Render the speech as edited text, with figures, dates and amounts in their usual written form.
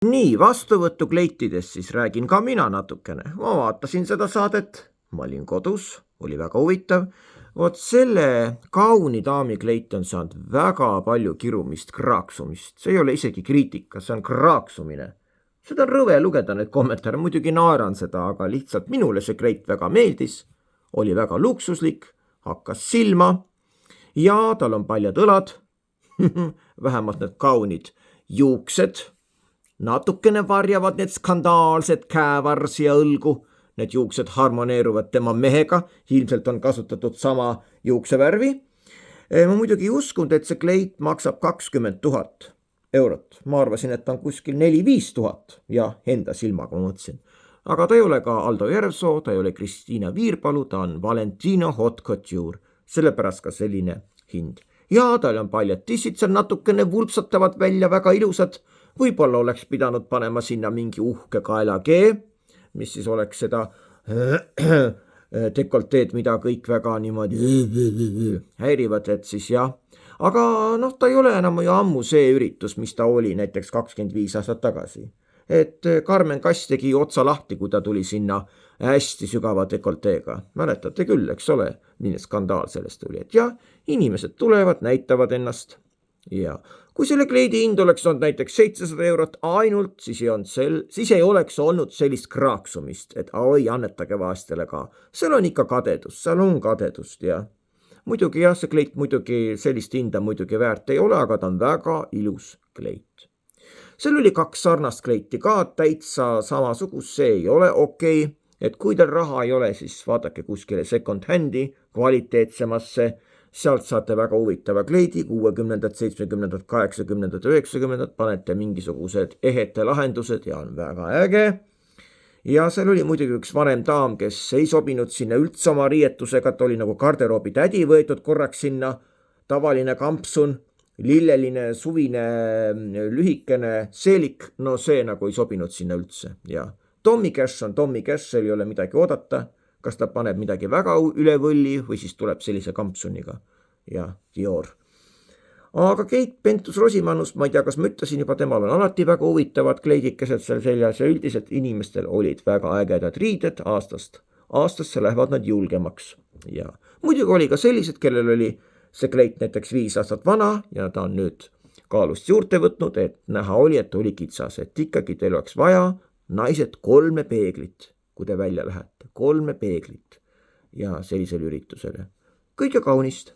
Nii, vastuvõtukleitidest siis räägin ka mina natukene. Ma vaatasin seda saadet, ma olin kodus, oli väga huvitav. Vot selle kauni daami kleit on saanud väga palju kirumist, kraaksumist. See ei ole isegi kriitika, see on kraaksumine. Seda on rõve lugeda need kommentaare, muidugi naeran seda, aga lihtsalt minule see kleit väga meeldis. Oli väga luksuslik, hakkas silma ja tal on paljad õlad, vähemalt need kaunid juuksed. Natukene varjavad need skandaalsed käevarsi ja õlgu. Need juuksed harmoneeruvad tema mehega, ilmselt on kasutatud sama juuksevärvi. Ma muidugi uskunud, et see kleit maksab 20 000 eurot. Ma arvasin, et ta on kuskil 4-5 000 ja enda silmaga mõtlesin. Aga ta ei ole ka Aldo Järvsoo, ta ei ole Kristiina Viirpalu, ta on Valentino Haute Couture, sellepärast ka selline hind. Ja tal on paljad tissid seal natukene vulpsatavad välja, väga ilusad. Võib-olla oleks pidanud panema sinna mingi uhke kaelakee, mis siis oleks seda dekolteed, mida kõik väga niimoodi häirivad, et siis jah. Aga ta ei ole enam ju ammu see üritus, mis ta oli näiteks 25 aastat tagasi. Et Carmen Kass tegi otsa lahti, kui ta tuli sinna hästi sügava dekolteega. Mäletate küll, eks ole, milline skandaal sellest tuli. Et jah, inimesed tulevad, näitavad ennast. Ja kui selle kleidi hind oleks olnud näiteks 700 eurot ainult, siis ei oleks olnud sellist kraaksumist, et oi, annetage vaestele ka. Seal on ikka kadedust, seal on kadedust ja muidugi jah, see kleit muidugi sellist hinda muidugi väärt ei ole, aga ta on väga ilus kleit. Seal oli 2 sarnast kleiti ka, täitsa samasugust, see ei ole okei. Et kui teil raha ei ole, siis vaadake kuskile second handi, kvaliteetsemasse. Sealt saate väga huvitava kleidi, 60, 70, 80, 90, panete mingisugused ehete lahendused ja on väga äge. Ja seal oli muidugi üks vanem daam, kes ei sobinud sinna üldse oma riietusega, ta oli nagu garderoobi tädi võetud korraks sinna, tavaline kampsun, lilleline, suvine, lühikene seelik, no see nagu ei sobinud sinna üldse. Ja Tommy Cash on Tommy Cash, seal ei ole midagi oodata. Kas ta paneb midagi väga üle võlli või siis tuleb sellise kampsuniga ja Dior. Aga Keit Pentus-Rosimannus, ma ei tea, kas ma ütlesin juba, temal on alati väga huvitavad kleidikesed seal seljas ja üldiselt inimestel olid väga ägedad riided aastasse lähevad nad julgemaks. Ja muidugi oli ka sellised, kellel oli see kleit näiteks 5 aastat vana ja ta on nüüd kaalust juurde võtnud, et näha oli, et oli kitsas, et ikkagi teil oleks vaja naised 3 peeglit. Kui te välja lähete, 3 peeglit ja sellisele üritusele. Kõige kaunist!